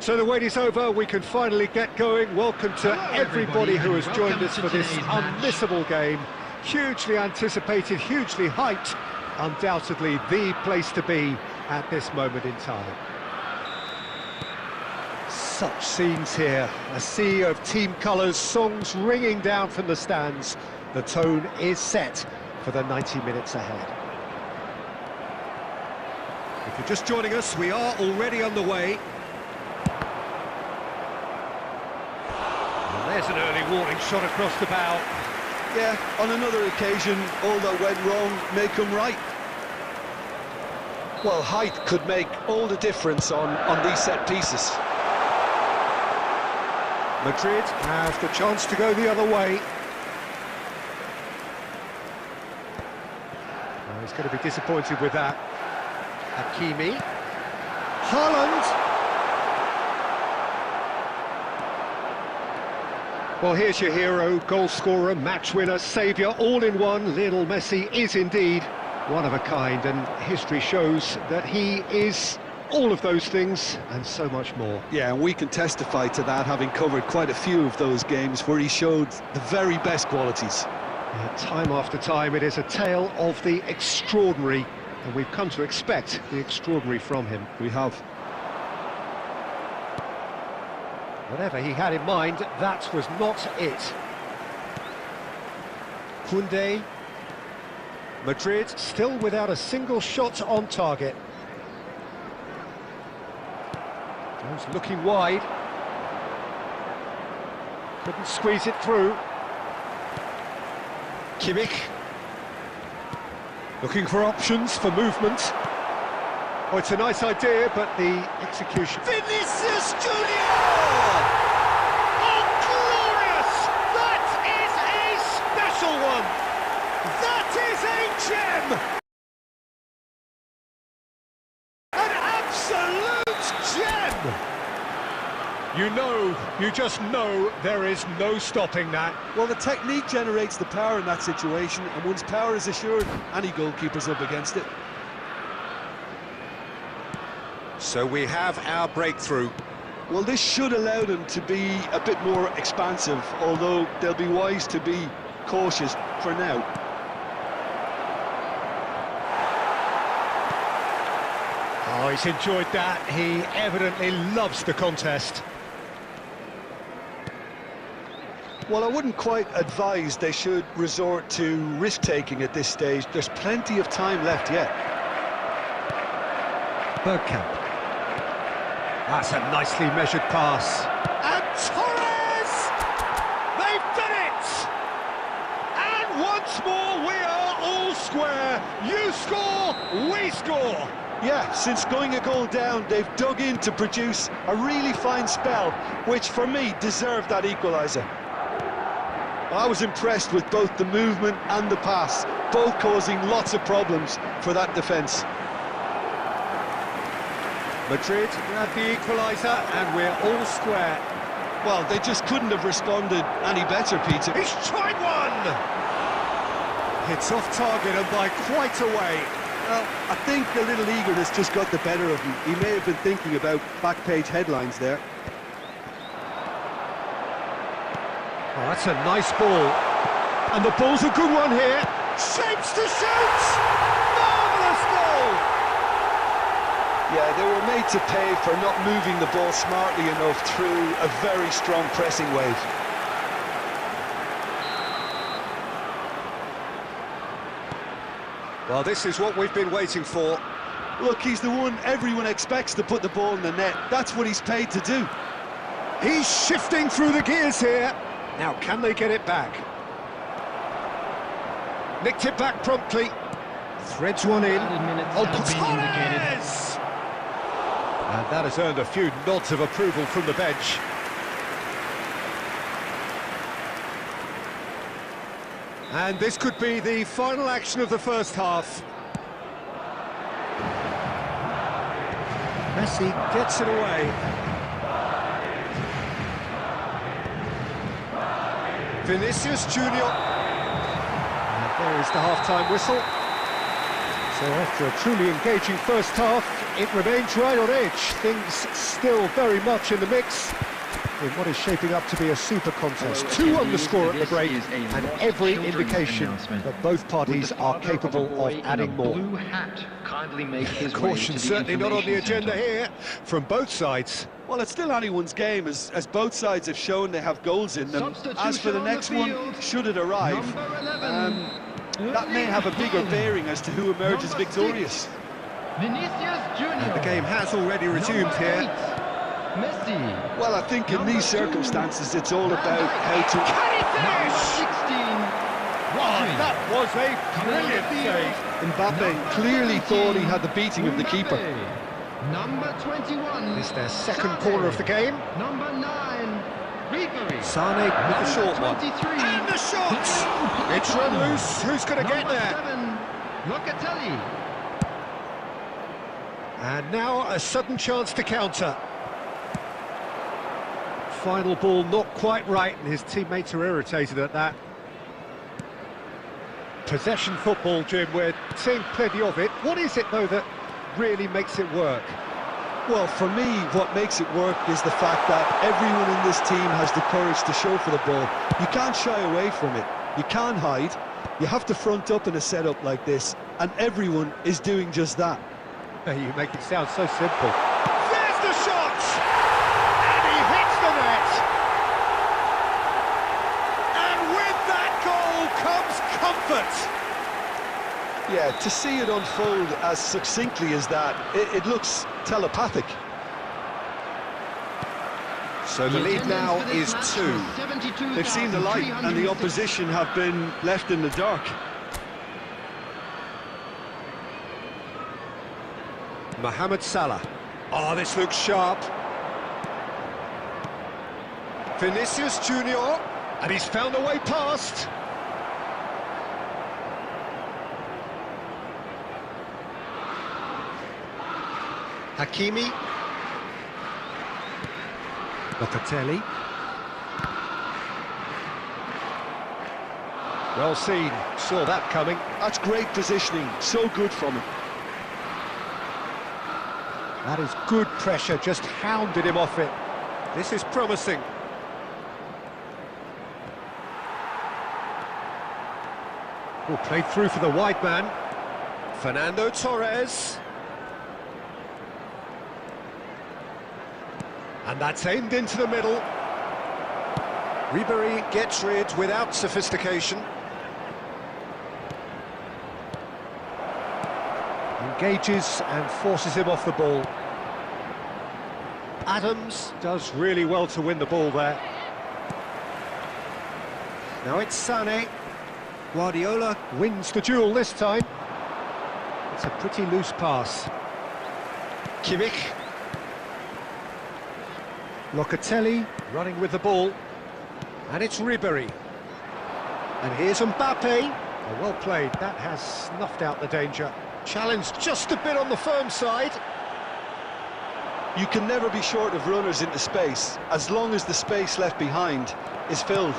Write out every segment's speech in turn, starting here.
So the wait is over, we can finally get going. Welcome to everybody who has joined us for this unmissable game. Hugely anticipated, hugely hyped, undoubtedly the place to be at this moment in time. Such scenes here, a sea of team colours, songs ringing down from the stands. The tone is set for the 90 minutes ahead. If you're just joining us, we are already underway. There's an early warning shot across the bow. Yeah, on another occasion, all that went wrong may come right. Well, height could make all the difference on these set pieces. Madrid have the chance to go the other way. Oh, he's going to be disappointed with that. Hakimi. Haaland. Well, here's your hero, goal scorer, match winner, saviour, all in one. Lionel Messi is indeed one of a kind, and history shows that he is all of those things and so much more. Yeah, and we can testify to that, having covered quite a few of those games where he showed the very best qualities. Yeah, time after time, it is a tale of the extraordinary, and we've come to expect the extraordinary from him. We have. Whatever he had in mind, that was not it. Koundé. Madrid still without a single shot on target. Jones looking wide. Couldn't squeeze it through. Kimmich. Looking for options for movement. Oh, it's a nice idea, but the execution... Vinicius Junior! Oh, glorious! That is a special one! That is a gem! An absolute gem! You know, you just know there is no stopping that. Well, the technique generates the power in that situation, and once power is assured, any goalkeeper's up against it. So we have our breakthrough. Well, this should allow them to be a bit more expansive, although they'll be wise to be cautious for now. Oh, he's enjoyed that. He evidently loves the contest. Well, I wouldn't quite advise they should resort to risk-taking at this stage. There's plenty of time left yet. Bergkamp. That's a nicely measured pass. And Torres! They've done it! And once more we are all square. You score, we score. Yeah, since going a goal down, they've dug in to produce a really fine spell, which for me deserved that equaliser. I was impressed with both the movement and the pass, both causing lots of problems for that defence. Madrid grab the equaliser and we're all square. Well, they just couldn't have responded any better, Peter. He's tried one! It's off target and by quite a way. Well, I think a little eagerness just got the better of him. He may have been thinking about back-page headlines there. Oh, that's a nice ball. And the ball's a good one here. Shapes to shoot! Marvellous goal! Yeah, they were made to pay for not moving the ball smartly enough through a very strong pressing wave. Well, this is what we've been waiting for. Look, he's the one everyone expects to put the ball in the net. That's what he's paid to do. He's shifting through the gears here. Now, can they get it back? Nicked it back promptly. Threads one in. Oh, Torres! And that has earned a few nods of approval from the bench. And this could be the final action of the first half. Messi gets it away. Vinicius Junior. And there is the half-time whistle. So after a truly engaging first half, it remains right on edge. Things still very much in the mix in what is shaping up to be a super contest. 2 on the score at the break, and every indication that both parties are capable of adding more. Caution certainly not on the agenda here from both sides. Well, it's still anyone's game, as both sides have shown they have goals in them. As for the next one, should it arrive, that may have a bigger bearing as to who emerges victorious. The game has already resumed here. Well, I think in these circumstances it's all about how to... Can he finish? That was a brilliant save. Mbappe clearly thought he had the beating of the keeper. Number 21. It's their second corner of the game. Number 9. Ribery. Sane with the short one. 23. And the shot! It's run loose. Who's going to get Number there? 7. Locatelli. And now a sudden chance to counter. Final ball not quite right, and his teammates are irritated at that. Possession football, Jim, we're seeing plenty of it. What is it, though, that really makes it work? Well, for me, what makes it work is the fact that everyone in this team has the courage to show for the ball. You can't shy away from it. You can't hide. You have to front up in a setup like this, and everyone is doing just that. You make it sound so simple. There's the shot! And he hits the net! And with that goal comes comfort! Yeah, to see it unfold as succinctly as that, it looks telepathic. So the lead now is 2. They've seen the light and the opposition have been left in the dark. Mohamed Salah. Oh, this looks sharp. Vinicius Junior, and he's found a way past. Hakimi. Locatelli. Well seen, saw that coming. That's great positioning, so good from him. That is good pressure, just hounded him off it. This is promising. Oh, played through for the wide man. Fernando Torres. And that's aimed into the middle. Ribery gets rid without sophistication. Engages and forces him off the ball. Adams does really well to win the ball there. Now it's Sane. Guardiola wins the duel this time. It's a pretty loose pass. Kimmich. Locatelli running with the ball. And it's Ribery. And here's Mbappe. Oh, well played. That has snuffed out the danger. Challenged just a bit on the firm side. You can never be short of runners into space, as long as the space left behind is filled.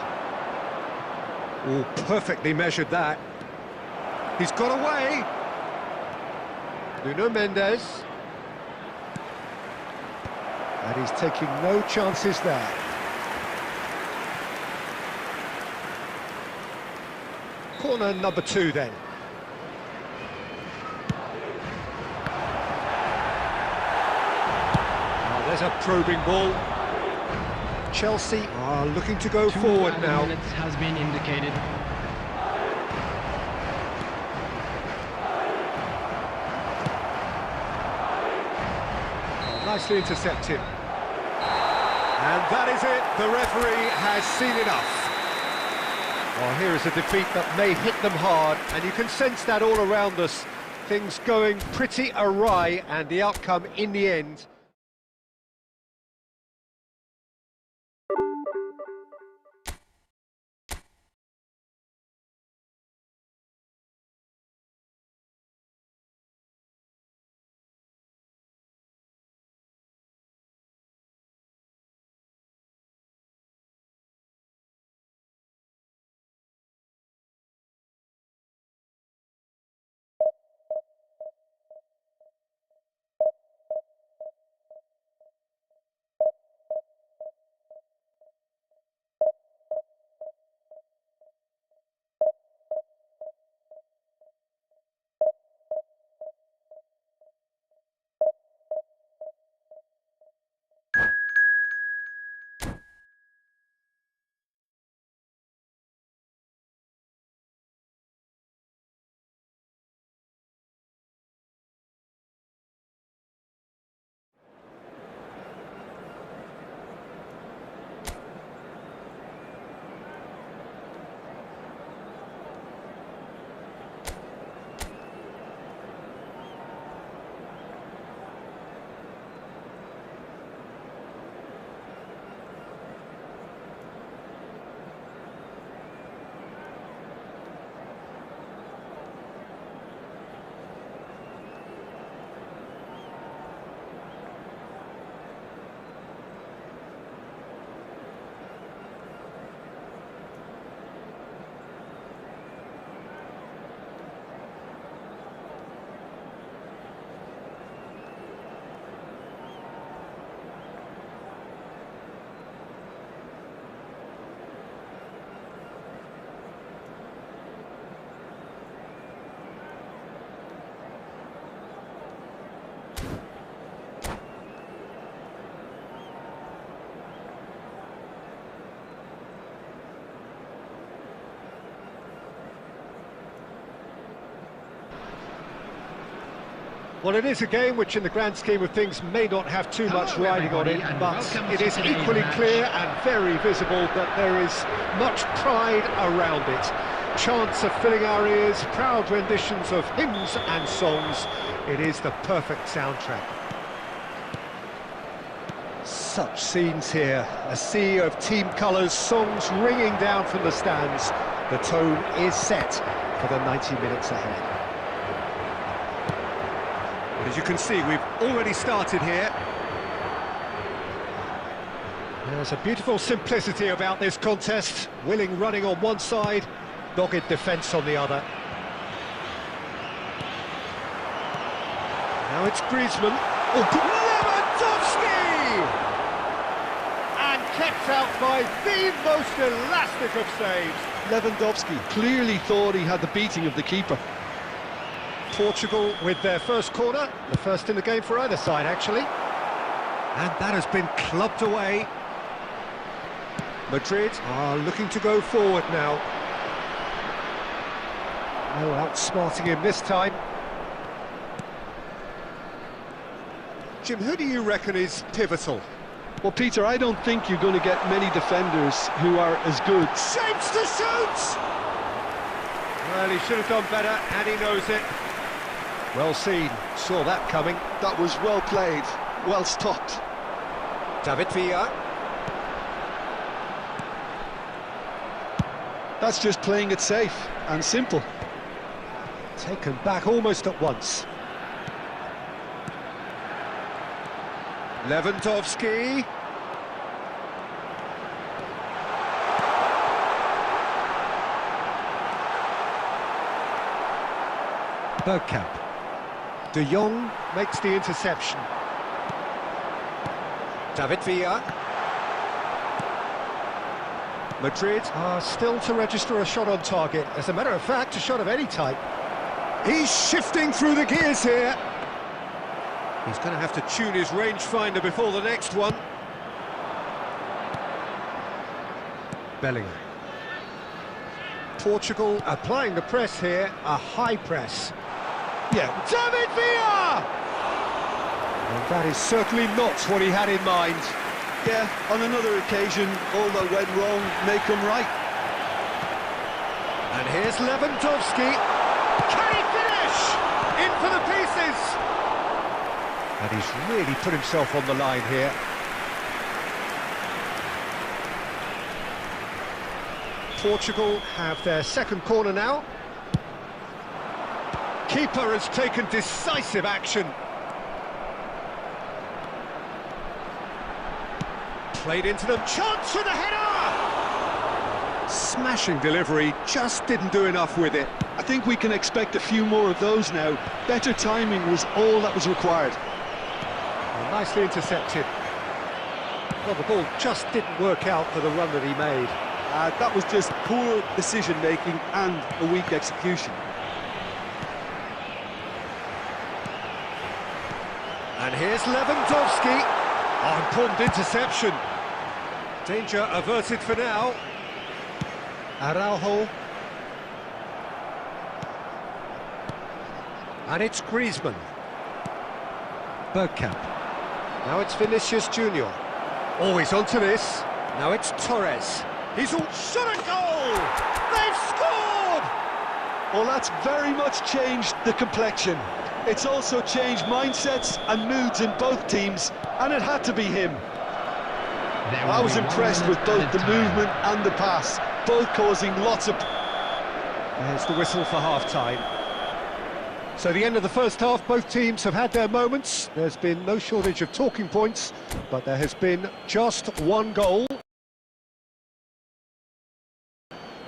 Oh, perfectly measured that. He's got away. Nuno Mendes. And he's taking no chances there. Corner number 2 then. Oh, there's a probing ball. Chelsea are looking to go forward now. 2 minutes has been indicated. Nicely intercepted. And that is it. The referee has seen enough. Oh, here is a defeat that may hit them hard, and you can sense that all around us. Things going pretty awry, and the outcome in the end Well, it is a game which, in the grand scheme of things, may not have too much riding on it, but it is equally clear and very visible that there is much pride around it. Chants are filling our ears, proud renditions of hymns and songs. It is the perfect soundtrack. Such scenes here, a sea of team colours, songs ringing down from the stands. The tone is set for the 90 minutes ahead. As you can see, we've already started here. There's a beautiful simplicity about this contest. Willing running on one side, dogged defence on the other. Now it's Griezmann. Oh, Lewandowski! And kept out by the most elastic of saves. Lewandowski clearly thought he had the beating of the keeper. Portugal with their first corner, the first in the game for either side, actually. And that has been clubbed away. Madrid are looking to go forward now. No outsmarting him this time. Jim, who do you reckon is pivotal? Well, Peter, I don't think you're going to get many defenders who are as good. Shapes to shoot! Well, he should have done better, and he knows it. Well seen, saw that coming. That was well played, well stopped. David Villa. That's just playing it safe and simple. Taken back almost at once. Lewandowski. Bergkamp. De Jong makes the interception. David Villa. Madrid are still to register a shot on target. As a matter of fact, a shot of any type. He's shifting through the gears here. He's going to have to tune his rangefinder before the next one. Bellingham. Portugal applying the press here, a high press. Yeah, David Villa! And that is certainly not what he had in mind. Yeah, on another occasion, all that went wrong may come right. And here's Lewandowski. Can he finish? In for the pieces! And he's really put himself on the line here. Portugal have their second corner now. Keeper has taken decisive action. Played into them, chance with a header! Smashing delivery, just didn't do enough with it. I think we can expect a few more of those now. Better timing was all that was required. Well, nicely intercepted. Well, the ball just didn't work out for the run that he made. That was just poor decision-making and a weak execution. And here's Lewandowski. Oh, important interception. Danger averted for now. Araujo. And it's Griezmann. Bergkamp. Now it's Vinicius Junior. Always onto this. Now it's Torres. He's all shot a goal! They've scored! Well, that's very much changed the complexion. It's also changed mindsets and moods in both teams, and it had to be him. I was impressed with both the movement and the pass, both causing lots of... There's the whistle for half-time. So the end of the first half, both teams have had their moments. There's been no shortage of talking points, but there has been just one goal.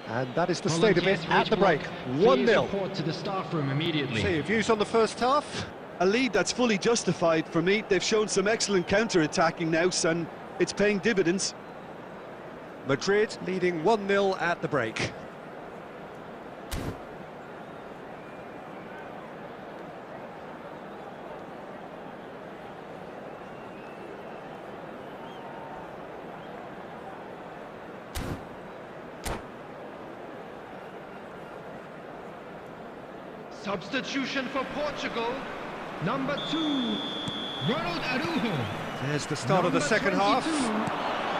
And that is the state of it at the break. 1-0. Report to the staff room immediately. So your views on the first half? A lead that's fully justified for me. They've shown some excellent counter-attacking now, and it's paying dividends. Madrid leading 1-0 at the break. Substitution for Portugal. Number 2, Ronald Araujo. There's the start of the Number second 22, half.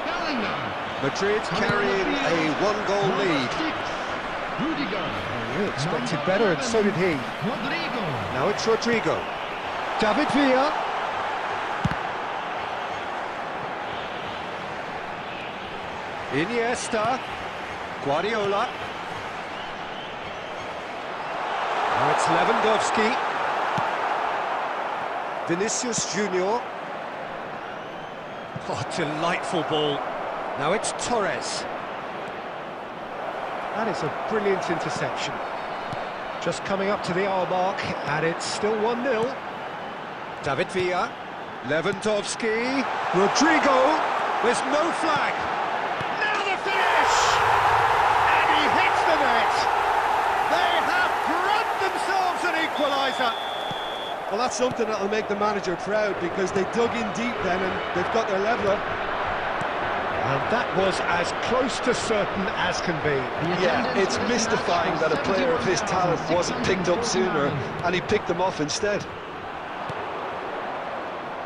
Bellingham. Madrid carrying a one-goal Number lead. 6, Rudiger. We expected Number better, and so 11, did he. Rodrigo. Now it's Rodrigo. David Villa. Iniesta. Guardiola. Now it's Lewandowski. Vinicius Junior. Oh, delightful ball. Now it's Torres. That is a brilliant interception. Just coming up to the hour mark, and it's still 1-0. David Villa. Lewandowski. Rodrigo. There's no flag. Now the finish! And he hits the net. They have grabbed themselves an equaliser. Well, that's something that'll make the manager proud, because they dug in deep then and they've got their leveller. And that was as close to certain as can be. Yeah, it's mystifying that a player of his talent wasn't picked up sooner, and he picked them off instead.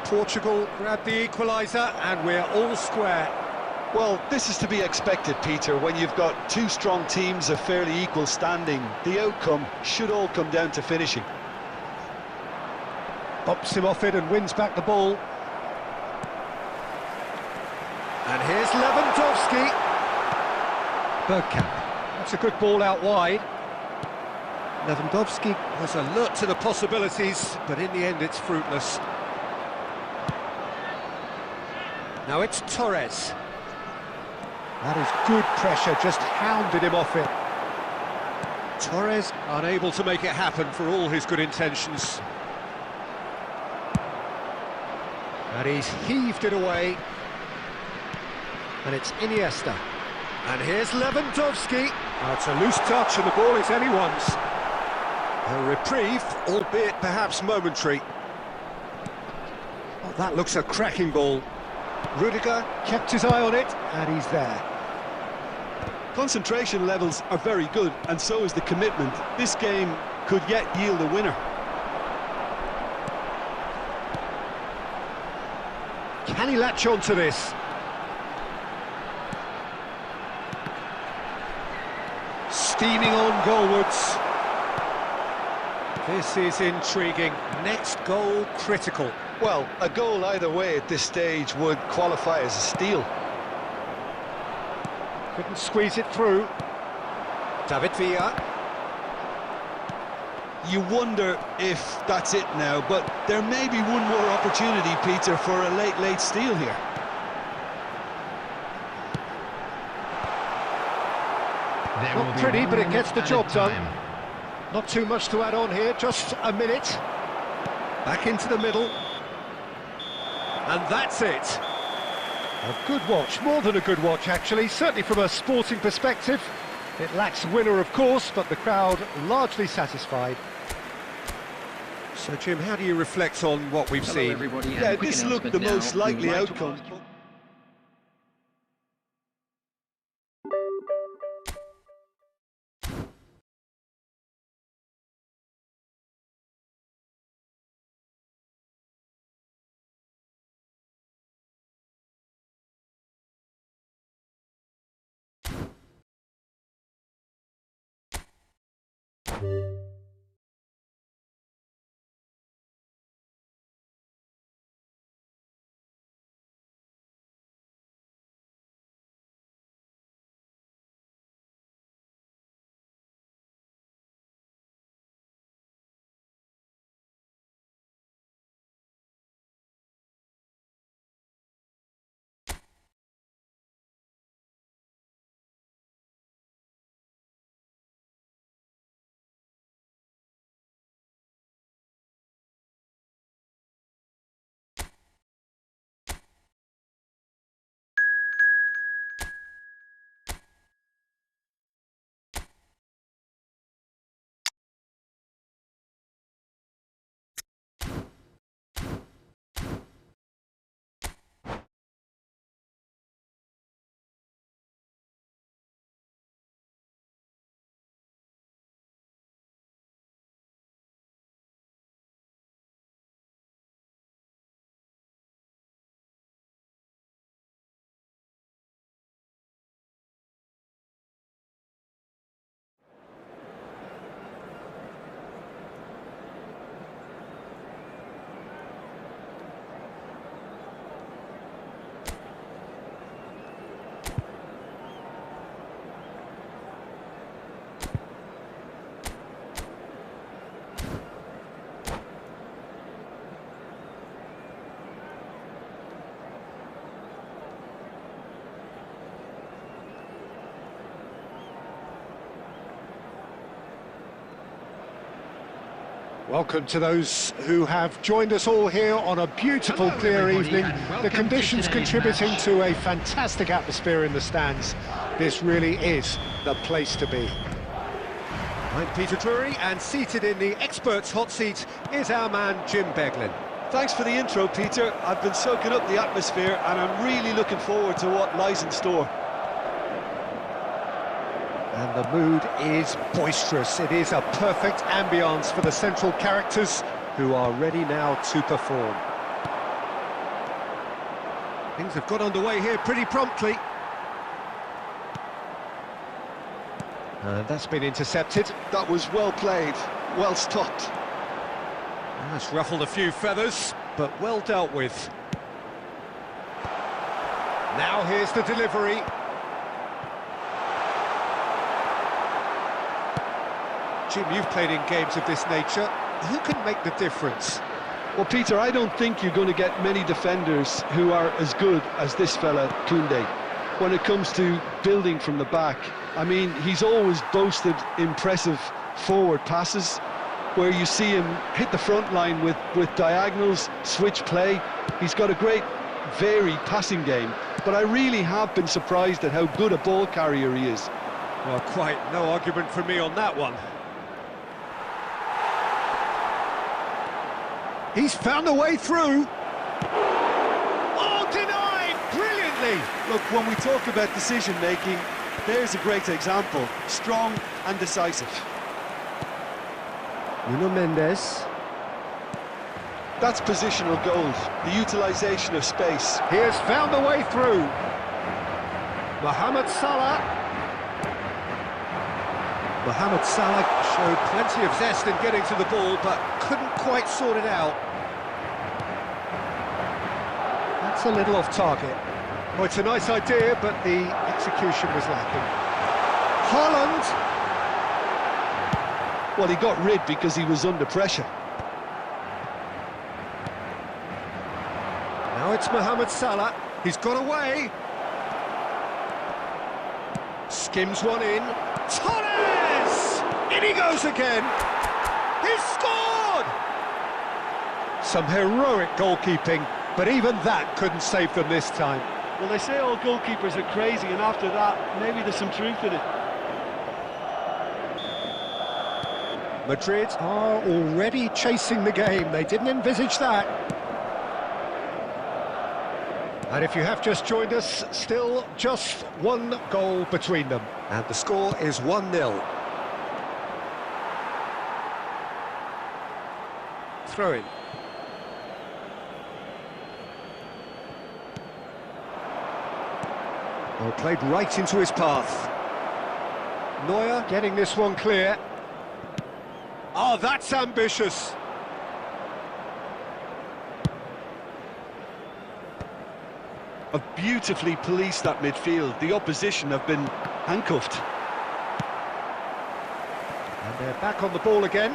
Portugal grabbed the equaliser, and we're all square. Well, this is to be expected, Peter, when you've got two strong teams of fairly equal standing. The outcome should all come down to finishing. Bops him off it and wins back the ball. And here's Lewandowski. Bergkamp. That's a good ball out wide. Lewandowski was alert to the possibilities, but in the end it's fruitless. Now it's Torres. That is good pressure, just hounded him off it. Torres unable to make it happen for all his good intentions. And he's heaved it away. And it's Iniesta. And here's Lewandowski. It's a loose touch and the ball is anyone's. A reprieve, albeit perhaps momentary. Oh, that looks a cracking ball. Rudiger kept his eye on it, and he's there. Concentration levels are very good, and so is the commitment. This game could yet yield a winner. Can he latch on to this? Steaming on goalwards. This is intriguing. Next goal critical. Well, a goal either way at this stage would qualify as a steal. Couldn't squeeze it through. David Villa. You wonder if that's it now, but there may be one more opportunity, Peter, for a late steal here. Not pretty, but it gets the job done. Not too much to add on here, just a minute. Back into the middle. And that's it. A good watch, more than a good watch actually, certainly from a sporting perspective. It lacks winner, of course, but the crowd largely satisfied. So, Jim, how do you reflect on what we've seen? Everybody. Yeah, this looked the most likely outcome. Welcome to those who have joined us all here on a beautiful, Hello, clear everybody, evening. and welcome The to conditions today's contributing match. to a fantastic atmosphere in the stands. This really is the place to be. I'm Peter Drury, and seated in the experts' hot seat is our man Jim Beglin. Thanks for the intro, Peter. I've been soaking up the atmosphere and I'm really looking forward to what lies in store. And the mood is boisterous. It is a perfect ambience for the central characters who are ready now to perform. Things have got underway here pretty promptly. And that's been intercepted. That was well played, well stopped. That's ruffled a few feathers, but well dealt with. Now here's the delivery. Jim, you've played in games of this nature. Who can make the difference? Well, Peter, I don't think you're going to get many defenders who are as good as this fella, Koundé. When it comes to building from the back, I mean, he's always boasted impressive forward passes, where you see him hit the front line with diagonals, switch play. He's got a great, varied passing game, but I really have been surprised at how good a ball carrier he is. Well, quite no argument from me on that one. He's found a way through. Oh, denied! Brilliantly! Look, when we talk about decision-making, there's a great example. Strong and decisive. Nuno Mendes. That's positional gold, the utilisation of space. He has found a way through. Mohamed Salah. Mohamed Salah showed plenty of zest in getting to the ball, but couldn't quite sort it out. That's a little off target. Oh, it's a nice idea, but the execution was lacking. Haaland. Well, he got rid because he was under pressure. Now it's Mohamed Salah. He's got away. Skims one in. Torres! In he goes again. He's scored! Some heroic goalkeeping, but even that couldn't save them this time. Well, they say all goalkeepers are crazy, and after that, maybe there's some truth in it. Madrid are already chasing the game. They didn't envisage that. And if you have just joined us, still just one goal between them. And the score is 1-0. Throw in. Well, played right into his path. Neuer getting this one clear. Oh, that's ambitious. Have beautifully policed that midfield. The opposition have been handcuffed. And they're back on the ball again.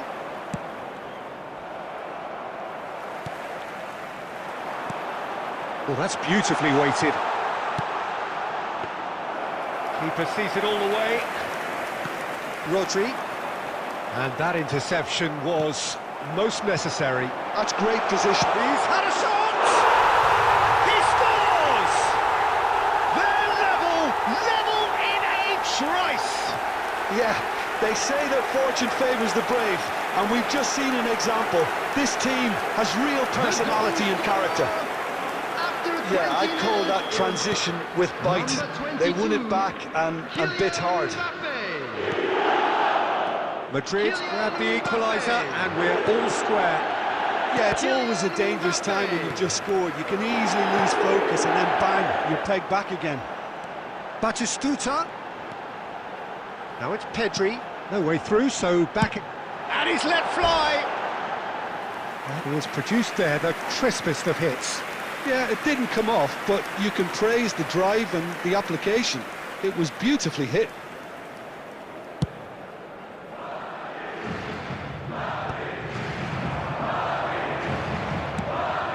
Well, that's beautifully weighted. Keeper sees it all the way. Rodri. And that interception was most necessary. That's great position. He's had a shot! He scores! They're level in a trice! Yeah, they say that fortune favours the brave, and we've just seen an example. This team has real personality and character. Yeah, I'd call that transition with bite. They won it back and bit hard. Madrid grabbed the equaliser, and we're all square. Yeah, it's always a dangerous time when you've just scored. You can easily lose focus and then bang, you're pegged back again. Batistuta. Now it's Pedri. No way through, so back. And he's let fly! And he has produced there the crispest of hits. Yeah, it didn't come off, but you can praise the drive and the application. It was beautifully hit.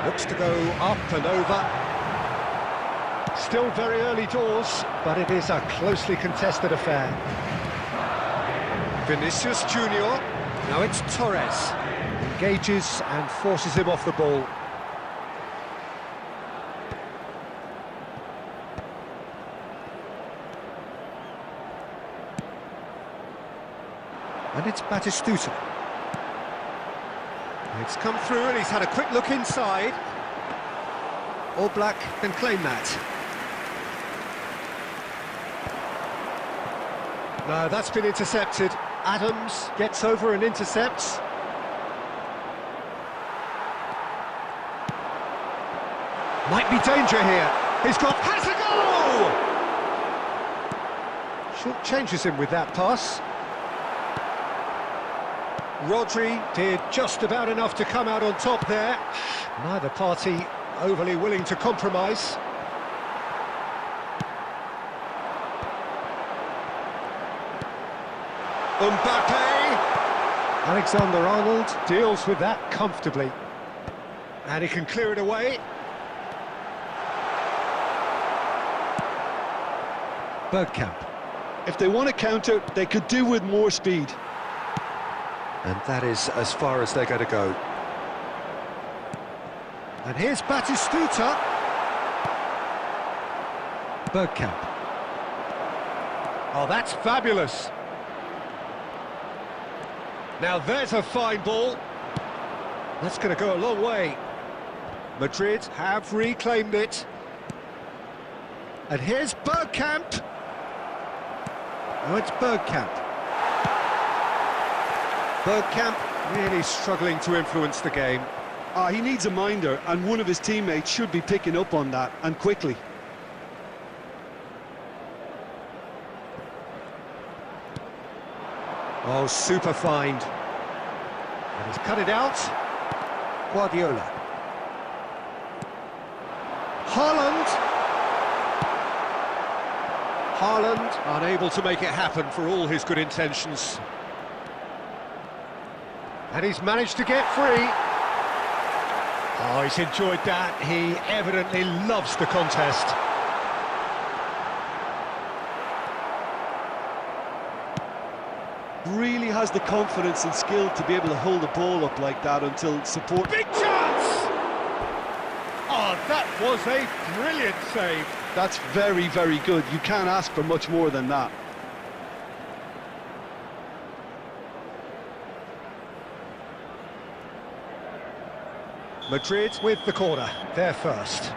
Looks to go up and over. Still very early doors, but it is a closely contested affair. Vinicius Junior. Now it's Torres. Engages and forces him off the ball. And it's Batistuta. It's come through and he's had a quick look inside. All Black can claim that. No, that's been intercepted. Adams gets over and intercepts. Might be danger here. Has a goal! Short changes him with that pass. Rodri did just about enough to come out on top there. Neither party overly willing to compromise. Mbappe! Alexander-Arnold deals with that comfortably. And he can clear it away. Bergkamp. If they want to counter, they could do with more speed. And that is as far as they're going to go. And here's Batistuta. Bergkamp. Oh, that's fabulous. Now there's a fine ball. That's going to go a long way. Madrid have reclaimed it. And here's Bergkamp. Oh, it's Bergkamp. Bergkamp really struggling to influence the game. He needs a minder, and one of his teammates should be picking up on that, and quickly. Oh, super find. And he's cut it out. Guardiola. Haaland unable to make it happen for all his good intentions. And he's managed to get free. Oh, he's enjoyed that. He evidently loves the contest. Really has the confidence and skill to be able to hold the ball up like that until support... Big chance! Oh, that was a brilliant save. That's very, very good. You can't ask for much more than that. Madrid with the corner, they're first.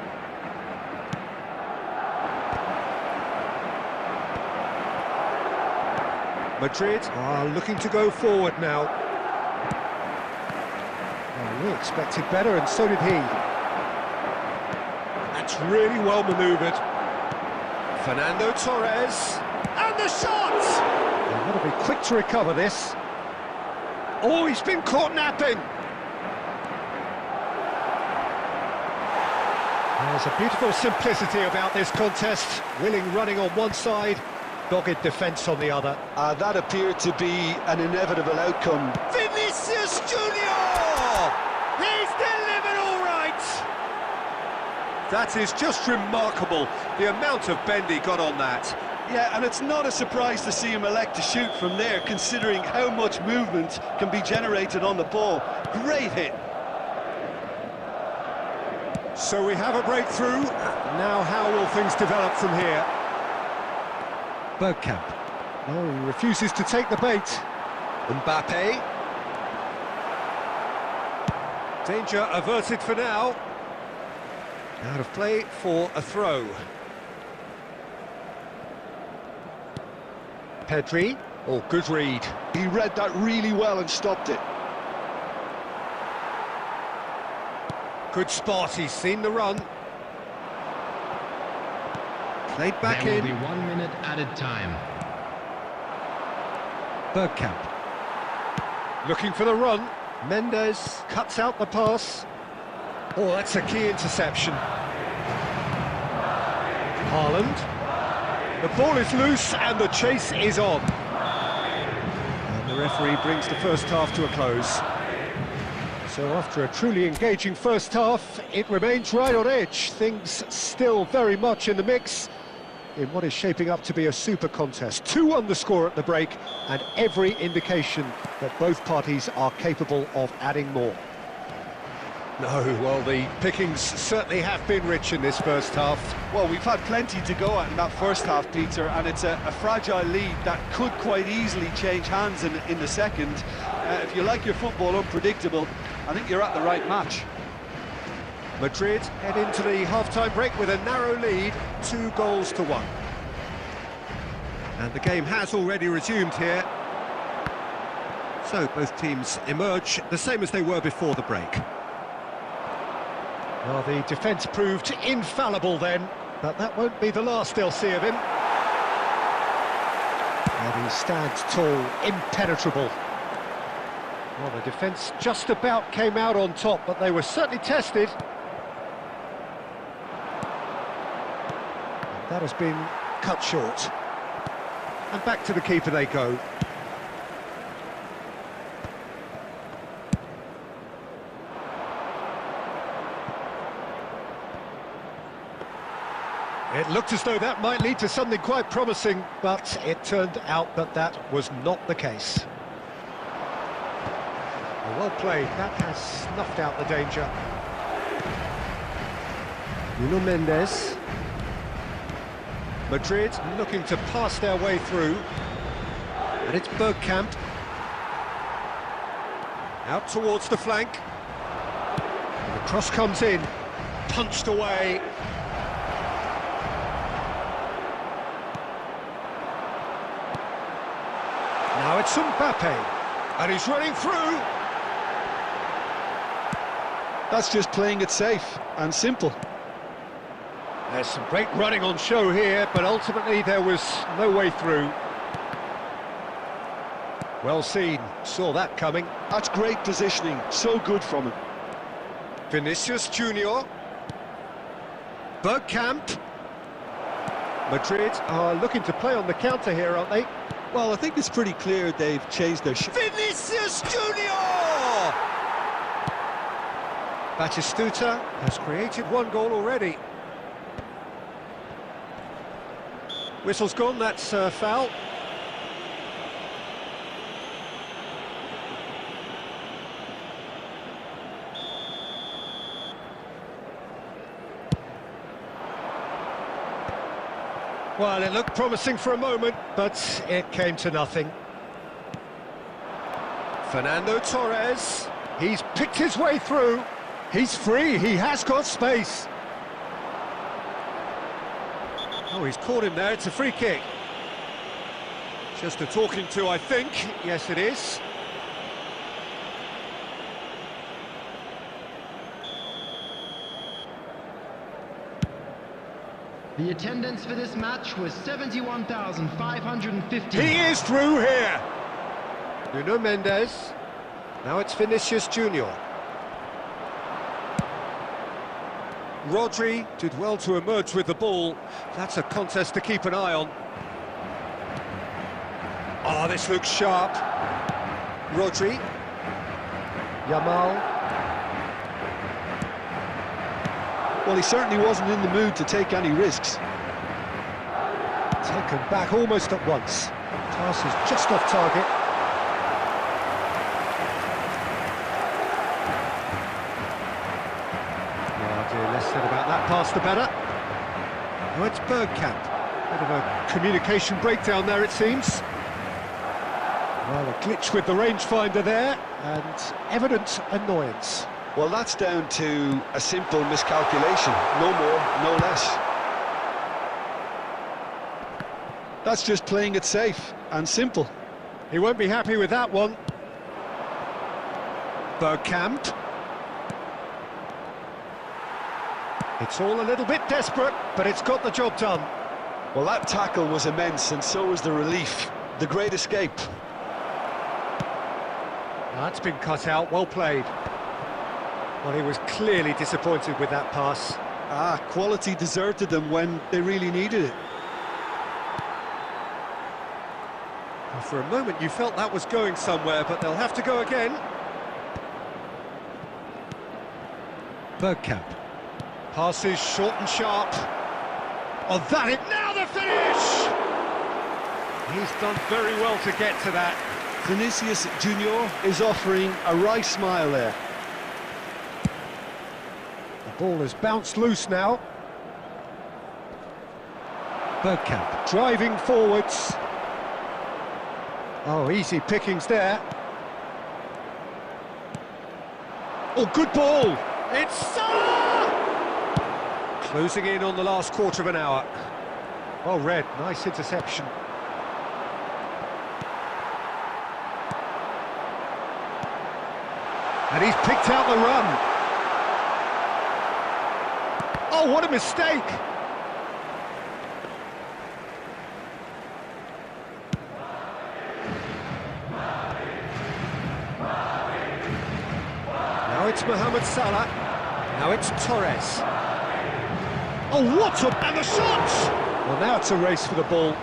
Madrid are looking to go forward now. Well, we expected better, and so did he. That's really well manoeuvred. Fernando Torres, and the shot! They've got to be quick to recover this. Oh, he's been caught napping. There's a beautiful simplicity about this contest. Willing running on one side, dogged defence on the other. That appeared to be an inevitable outcome. Vinicius Junior! He's delivered all right! That is just remarkable, the amount of bend he got on that. Yeah, and it's not a surprise to see him elect to shoot from there, considering how much movement can be generated on the ball. Great hit. So we have a breakthrough. Now how will things develop from here? Bergkamp. No, he refuses to take the bait. Mbappe. Danger averted for now. Out of play for a throw. Pedri. Oh, good read. He read that really well and stopped it. Good spot, he's seen the run. Played back There in. will be 1 minute added time. Bergkamp. Looking for the run. Mendes cuts out the pass. Oh, that's a key interception. Haaland. The ball is loose and the chase is on. And the referee brings the first half to a close. So after a truly engaging first half, it remains right on edge. Things still very much in the mix. in what is shaping up to be a super contest. 2-1 the score at the break, and every indication that both parties are capable of adding more. No, well, the pickings certainly have been rich in this first half. Well, we've had plenty to go at in that first half, Peter, and it's a fragile lead that could quite easily change hands in the second. If you like your football unpredictable, I think you're at the right match. Madrid head into the half-time break with a narrow lead, 2-1. And the game has already resumed here. So both teams emerge the same as they were before the break. Well, the defence proved infallible then, but that won't be the last they'll see of him. And he stands tall, impenetrable. Well, the defence just about came out on top, but they were certainly tested. That has been cut short. And back to the keeper they go. It looked as though that might lead to something quite promising, but it turned out that that was not the case. Well played, that has snuffed out the danger. Nuno Mendes. Madrid looking to pass their way through. And it's Bergkamp. Out towards the flank. And the cross comes in, punched away. Now it's Mbappe, and he's running through. That's just playing it safe and simple. There's some great running on show here, but ultimately there was no way through. Well seen, saw that coming. That's great positioning, so good from him. Vinicius Junior. Bergkamp. Madrid are looking to play on the counter here, aren't they? Well, I think it's pretty clear they've changed their Vinicius Junior! Batistuta has created one goal already. Whistle's gone, that's a foul. Well, it looked promising for a moment, but it came to nothing. Fernando Torres, he's picked his way through. He's free, he has got space. Oh, he's caught him there, it's a free kick. Just a talking to, I think. Yes, it is. The attendance for this match was 71,550. He is through here. Nuno Mendes. Now it's Vinicius Junior. Rodri did well to emerge with the ball. That's a contest to keep an eye on. Oh, this looks sharp. Rodri. Yamal. Well, he certainly wasn't in the mood to take any risks. Taken back almost at once. Pass is just off target. Oh dear, less said about that pass the better. Oh, it's Bergkamp. Bit of a communication breakdown there, it seems. Well, a glitch with the rangefinder there, and evident annoyance. Well, that's down to a simple miscalculation, no more, no less. That's just playing it safe and simple. He won't be happy with that one. Bergkamp. It's all a little bit desperate, but it's got the job done. Well, that tackle was immense, and so was the relief. The great escape. That's been cut out, well played. Well, he was clearly disappointed with that pass. Quality deserted them when they really needed it. Well, for a moment you felt that was going somewhere, but they'll have to go again. Bergkamp. Passes short and sharp. Oh, that it! Now the finish! He's done very well to get to that. Vinicius Junior is offering a wry smile there. The ball has bounced loose now. Bergkamp driving forwards. Oh, easy pickings there. Oh, good ball! It's Salah! Closing in on the last quarter of an hour. Well read, nice interception. And he's picked out the run. Oh, what a mistake! Now it's Mohamed Salah. Now it's Torres. Oh, what a... and the shot! Well, now it's a race for the ball.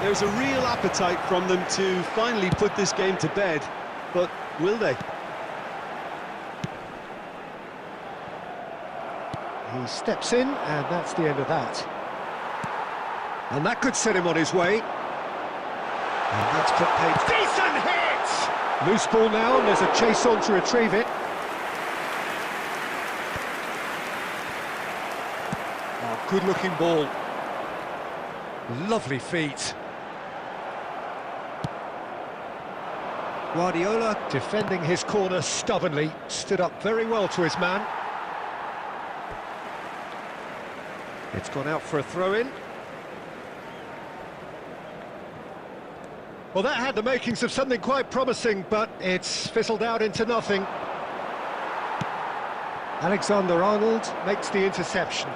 There's a real appetite from them to finally put this game to bed, but will they? He steps in, and that's the end of that. And that could set him on his way. And that's put pace. Decent hit! Loose ball now, and there's a chase on to retrieve it. Oh, good-looking ball. Lovely feet. Guardiola, defending his corner stubbornly, stood up very well to his man. It's gone out for a throw-in. Well, that had the makings of something quite promising, but it's fizzled out into nothing. Alexander-Arnold makes the interception.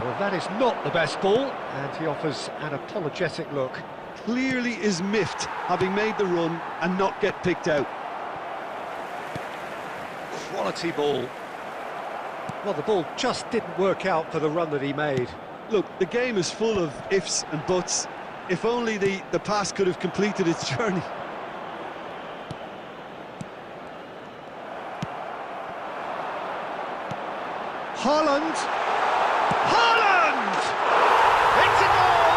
Well, that is not the best ball, and he offers an apologetic look. Clearly is miffed, having made the run and not get picked out. Quality ball. Well, the ball just didn't work out for the run that he made. Look, the game is full of ifs and buts. If only the pass could have completed its journey. Haaland! Haaland! It's a goal!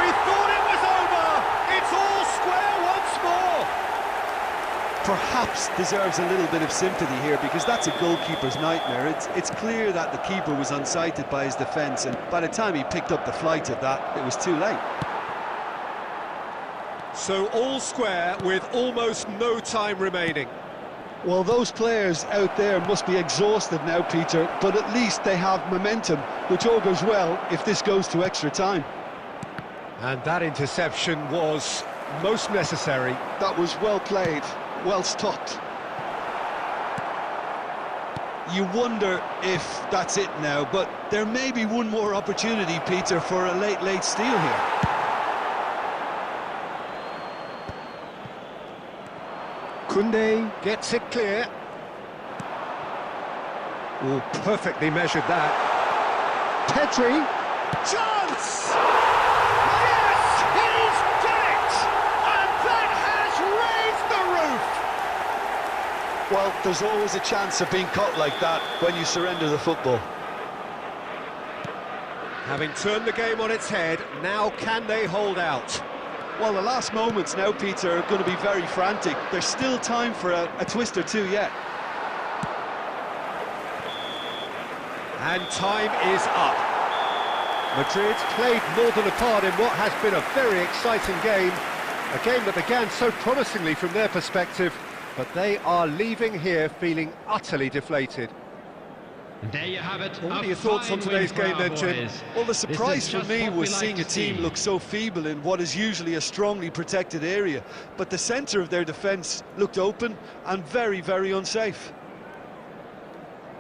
We thought it was over! It's all square once more! Perhaps deserves a little bit of sympathy here, because that's a goalkeeper's nightmare. It's clear that the keeper was unsighted by his defence, and by the time he picked up the flight of that, it was too late. So all square with almost no time remaining. Well, those players out there must be exhausted now, Peter, but at least they have momentum, which all goes well if this goes to extra time. And that interception was most necessary. That was well played, well stopped. You wonder if that's it now, but there may be one more opportunity, Peter, for a late steal here. Koundé gets it clear. Oh, perfectly measured that. Pedri. Chance! Yes! He's done it! And that has raised the roof! Well, there's always a chance of being caught like that when you surrender the football. Having turned the game on its head, now can they hold out? Well, the last moments now, Peter, are going to be very frantic. There's still time for a twist or two yet. And time is up. Madrid played more than a part in what has been a very exciting game. A game that began so promisingly from their perspective, but they are leaving here feeling utterly deflated. There you have it. What are your thoughts on today's game then, Jim? Well, the surprise for me was like seeing a team look so feeble in what is usually a strongly protected area. But the centre of their defence looked open and very, very unsafe.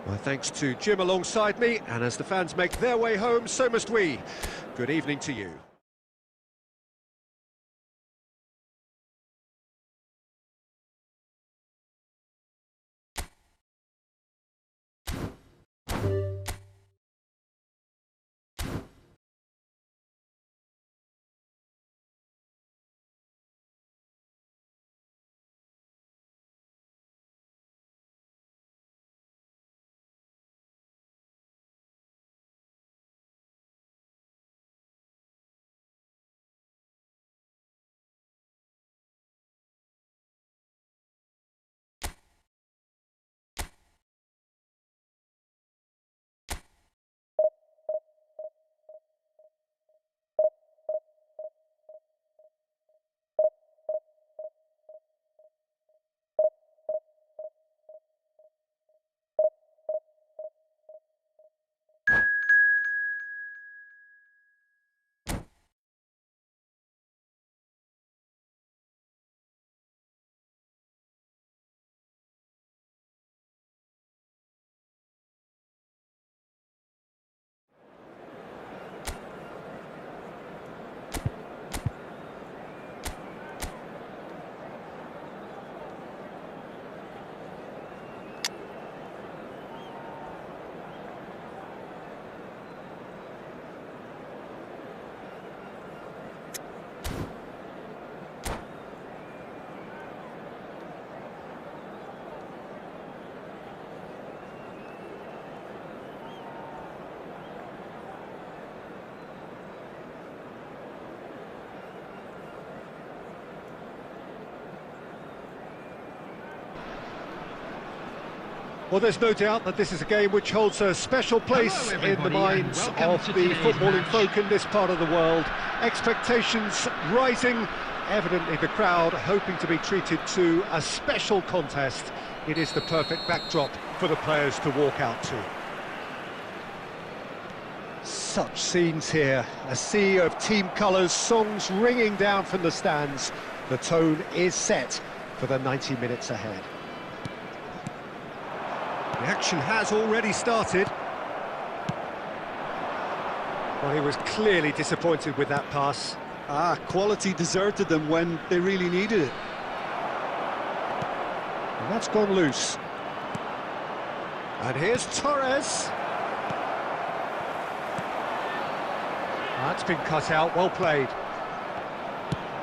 Well, thanks to Jim alongside me, and as the fans make their way home, so must we. Good evening to you. Well, there's no doubt that this is a game which holds a special place in the minds of the footballing folk in this part of the world. Expectations rising, evidently the crowd hoping to be treated to a special contest. It is the perfect backdrop for the players to walk out to. Such scenes here, a sea of team colours, songs ringing down from the stands. The tone is set for the 90 minutes ahead. The action has already started. Well, he was clearly disappointed with that pass. Quality deserted them when they really needed it. And that's gone loose. And here's Torres. That's been cut out, well played.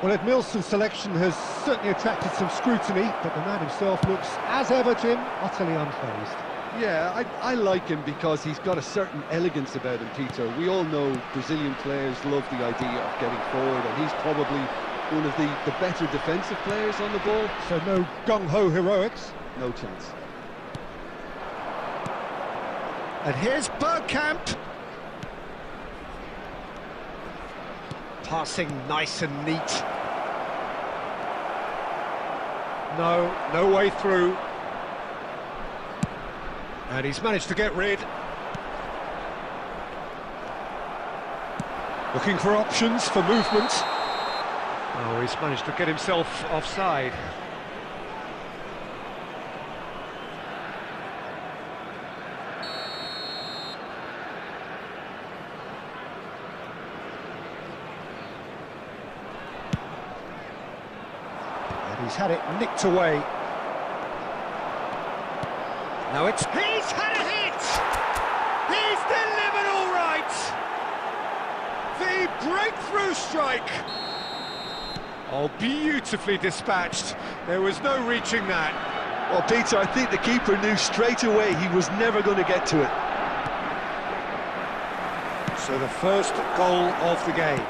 Well, Edmilson's selection has certainly attracted some scrutiny, but the man himself looks, as ever, Jim, utterly unfazed. Yeah, I like him because he's got a certain elegance about him, Peter. We all know Brazilian players love the idea of getting forward, and he's probably one of the better defensive players on the ball. So no gung-ho heroics? No chance. And here's Bergkamp. Passing nice and neat. No way through. And he's managed to get rid. Looking for options for movement. Oh, he's managed to get himself offside. And he's had it nicked away. Now it's... He's had a hit! He's delivered all right! The breakthrough strike! Oh, beautifully dispatched. There was no reaching that. Well, Peter, I think the keeper knew straight away he was never going to get to it. So the first goal of the game.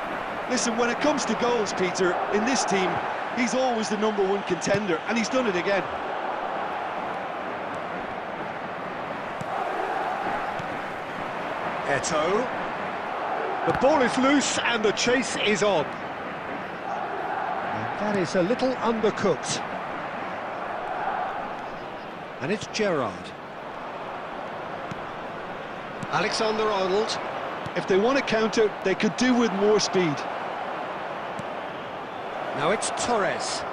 Listen, when it comes to goals, Peter, in this team, he's always the #1 contender, and he's done it again. Eto'o. The ball is loose and the chase is on. And that is a little undercooked. And it's Gerrard. Alexander-Arnold. If they want to counter, they could do with more speed. Now it's Torres.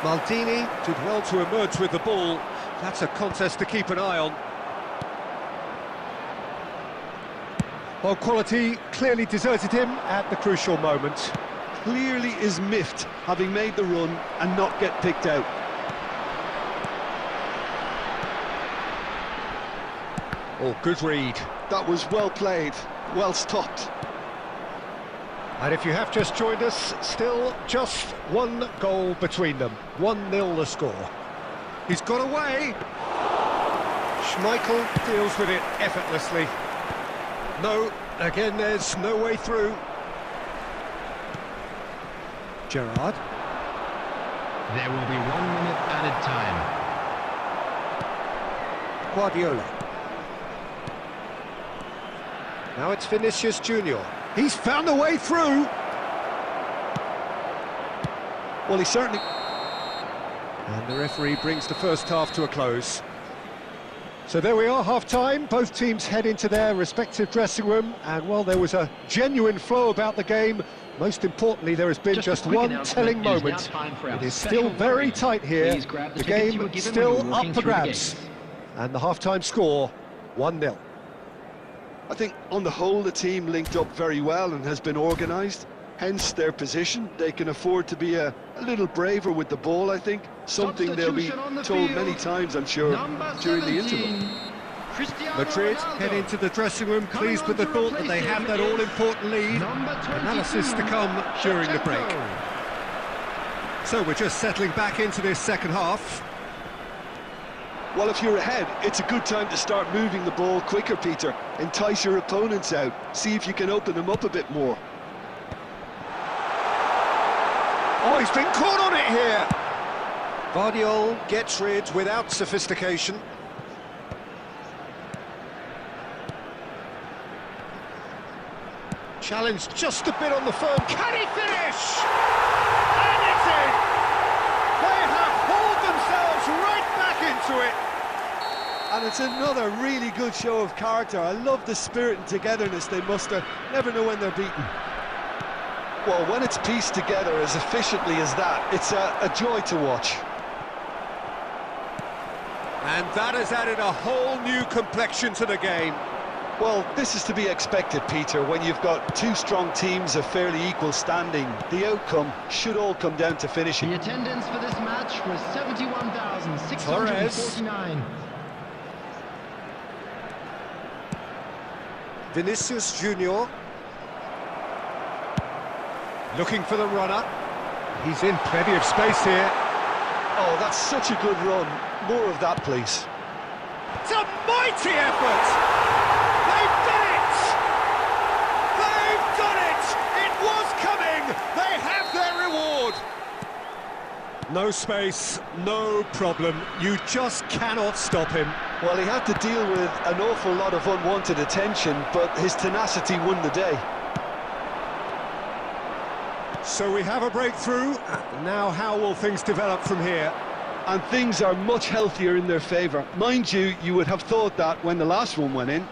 Maldini did well to emerge with the ball. That's a contest to keep an eye on. Well, quality clearly deserted him at the crucial moment. Clearly is miffed, having made the run and not get picked out. Oh, good read. That was well played, well stopped. And if you have just joined us, still just one goal between them. 1-0 the score. He's got away. Schmeichel deals with it effortlessly. No, again there's no way through. Gerrard. There will be 1 minute added time. Guardiola. Now it's Vinicius Junior. He's found a way through. Well, he certainly... And the referee brings the first half to a close. So there we are, half-time. Both teams head into their respective dressing room. And, well, there was a genuine flow about the game. Most importantly, there has been just one telling moment. It is still very tight here. The game still up for grabs. And the half-time score, 1-0. I think, on the whole, the team linked up very well and has been organised. Hence their position. They can afford to be a little braver with the ball, I think. Something they'll be told many times, I'm sure, during the interval. Madrid head into the dressing room pleased with the thought that they have that all-important lead. Analysis to come during the break. So we're just settling back into this second half. Well, if you're ahead, it's a good time to start moving the ball quicker, Peter. Entice your opponents out. See if you can open them up a bit more. Oh, he's been caught on it here. Guardiola gets rid without sophistication. Challenged just a bit on the firm. Can he finish? And it's in! They have hauled themselves right back into it. And it's another really good show of character. I love the spirit and togetherness they muster. Never know when they're beaten. Well, when it's pieced together as efficiently as that, it's a joy to watch. And that has added a whole new complexion to the game. Well, this is to be expected, Peter, when you've got two strong teams of fairly equal standing. The outcome should all come down to finishing. The attendance for this match was 71,649. Vinicius Junior. Looking for the runner. He's in plenty of space here. Oh, that's such a good run. More of that, please. It's a mighty effort! They've done it! They've done it! It was coming! They have their reward! No space, no problem. You just cannot stop him. Well, he had to deal with an awful lot of unwanted attention, but his tenacity won the day. So we have a breakthrough. Now how will things develop from here? And things are much healthier in their favour. Mind you, you would have thought that when the last one went in.